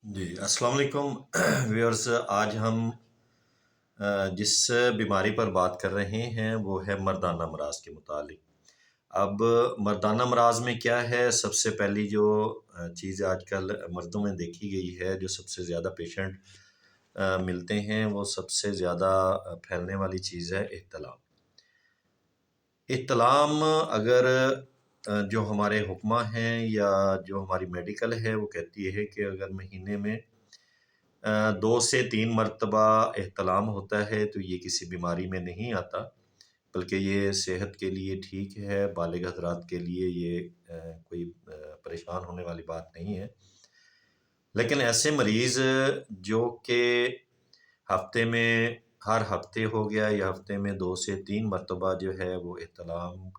جی السلام علیکم ویورز، آج ہم جس بیماری پر بات کر رہے ہیں وہ ہے مردانہ امراض کے متعلق۔ اب مردانہ امراض میں کیا ہے، سب سے پہلی جو چیز آج کل مردوں میں دیکھی گئی ہے، جو سب سے زیادہ پیشنٹ ملتے ہیں، وہ سب سے زیادہ پھیلنے والی چیز ہے احتلام۔ احتلام اگر جو ہمارے حکمہ ہیں یا جو ہماری میڈیکل ہے وہ کہتی ہے کہ اگر مہینے میں 2 سے 3 مرتبہ احتلام ہوتا ہے تو یہ کسی بیماری میں نہیں آتا، بلکہ یہ صحت کے لیے ٹھیک ہے، بالغ حضرات کے لیے یہ کوئی پریشان ہونے والی بات نہیں ہے۔ لیکن ایسے مریض جو کہ ہفتے میں ہر ہفتے ہو گیا یا ہفتے میں 2 سے 3 مرتبہ جو ہے وہ احتلام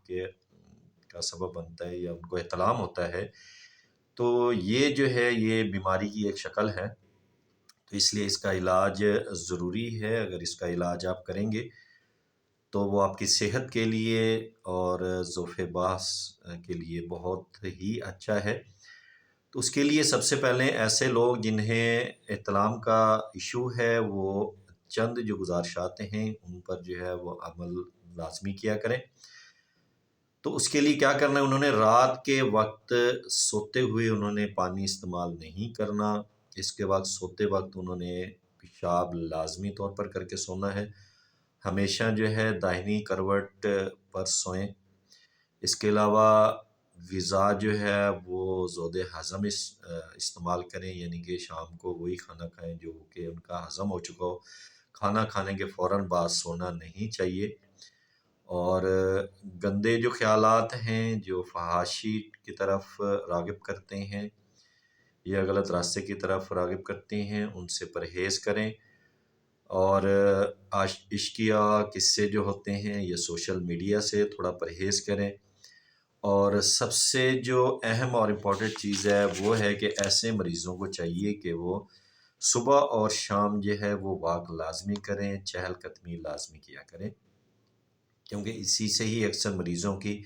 کا سبب بنتا ہے یا ان کو احتلام ہوتا ہے، تو یہ جو ہے یہ بیماری کی ایک شکل ہے، تو اس لیے اس کا علاج ضروری ہے۔ اگر اس کا علاج آپ کریں گے تو وہ آپ کی صحت کے لیے اور ذوف باس کے لیے بہت ہی اچھا ہے۔ تو اس کے لیے سب سے پہلے ایسے لوگ جنہیں احتلام کا ایشو ہے وہ چند جو گزارشات ہیں ان پر جو ہے وہ عمل لازمی کیا کریں۔ تو اس کے لیے کیا کرنا ہے، انہوں نے رات کے وقت سوتے ہوئے انہوں نے پانی استعمال نہیں کرنا۔ اس کے بعد سوتے وقت انہوں نے پیشاب لازمی طور پر کر کے سونا ہے۔ ہمیشہ جو ہے داہنی کروٹ پر سوئیں۔ اس کے علاوہ غذا جو ہے وہ زود ہضم استعمال کریں، یعنی کہ شام کو وہی کھانا کھائیں جو کہ ان کا ہضم ہو چکا ہو۔ کھانا کھانے کے فوراً بعد سونا نہیں چاہیے۔ اور گندے جو خیالات ہیں جو فحاشی کی طرف راغب کرتے ہیں یا غلط راستے کی طرف راغب کرتے ہیں ان سے پرہیز کریں۔ اور عشقیہ قصے جو ہوتے ہیں یا سوشل میڈیا سے تھوڑا پرہیز کریں۔ اور سب سے جو اہم اور امپورٹنٹ چیز ہے وہ ہے کہ ایسے مریضوں کو چاہیے کہ وہ صبح اور شام جو ہے وہ واک لازمی کریں، چہل قدمی لازمی کیا کریں، کیونکہ اسی سے ہی اکثر مریضوں کی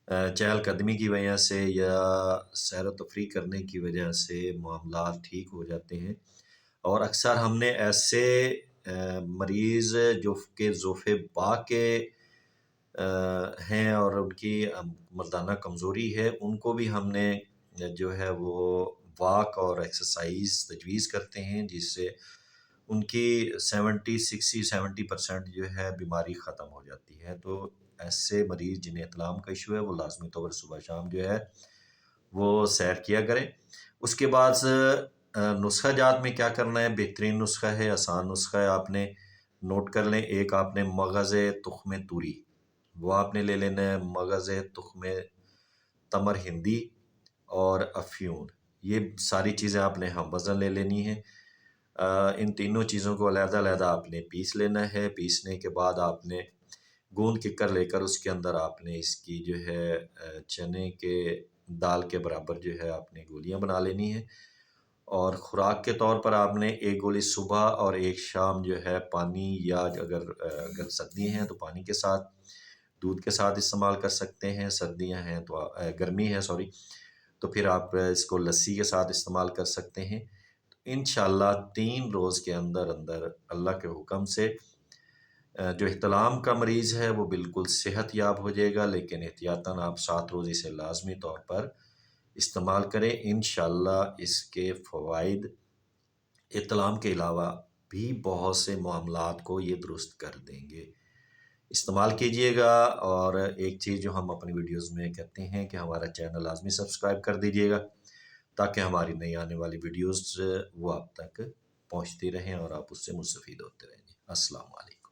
چہل قدمی کی وجہ سے یا سیر و تفریح کرنے کی وجہ سے معاملات ٹھیک ہو جاتے ہیں۔ اور اکثر ہم نے ایسے مریض جو کہ ذوف با کے ہیں اور ان کی مردانہ کمزوری ہے، ان کو بھی ہم نے جو ہے وہ واک اور ایکسرسائز تجویز کرتے ہیں، جس سے ان کی 60% جو ہے بیماری ختم ہو جاتی ہے۔ تو ایسے مریض جنہیں احتلام کا ایشو ہے وہ لازمی طور پر صبح شام جو ہے وہ سیر کیا کریں۔ اس کے بعد نسخہ جات میں کیا کرنا ہے، بہترین نسخہ ہے، آسان نسخہ ہے، آپ نے نوٹ کر لیں۔ ایک آپ نے مغز تخم توری وہ آپ نے لے لینا ہے، مغز تخم تمر ہندی اور افیون، یہ ساری چیزیں آپ نے ہم وزن لے لینی ہیں۔ ان تینوں چیزوں کو علیحدہ علیحدہ آپ نے پیس لینا ہے۔ پیسنے کے بعد آپ نے گوند ککر لے کر اس کے اندر آپ نے اس کی جو ہے چنے کے دال کے برابر جو ہے آپ نے گولیاں بنا لینی ہیں۔ اور خوراک کے طور پر آپ نے ایک گولی صبح اور ایک شام جو ہے پانی یا اگر سردی ہیں تو پانی کے ساتھ دودھ کے ساتھ استعمال کر سکتے ہیں، سردیاں ہیں تو گرمی ہے تو پھر آپ اس کو لسی کے ساتھ استعمال کر سکتے ہیں۔ انشاءاللہ 3 روز کے اندر اندر اللہ کے حکم سے جو احتلام کا مریض ہے وہ بالکل صحت یاب ہو جائے گا، لیکن احتیاطاً آپ 7 روز اسے لازمی طور پر استعمال کریں۔ انشاءاللہ اس کے فوائد احتلام کے علاوہ بھی بہت سے معاملات کو یہ درست کر دیں گے۔ استعمال کیجئے گا۔ اور ایک چیز جو ہم اپنی ویڈیوز میں کہتے ہیں کہ ہمارا چینل لازمی سبسکرائب کر دیجئے گا تاکہ ہماری نئی آنے والی ویڈیوز وہ آپ تک پہنچتی رہیں اور آپ اس سے مستفید ہوتے رہیں۔ السلام علیکم۔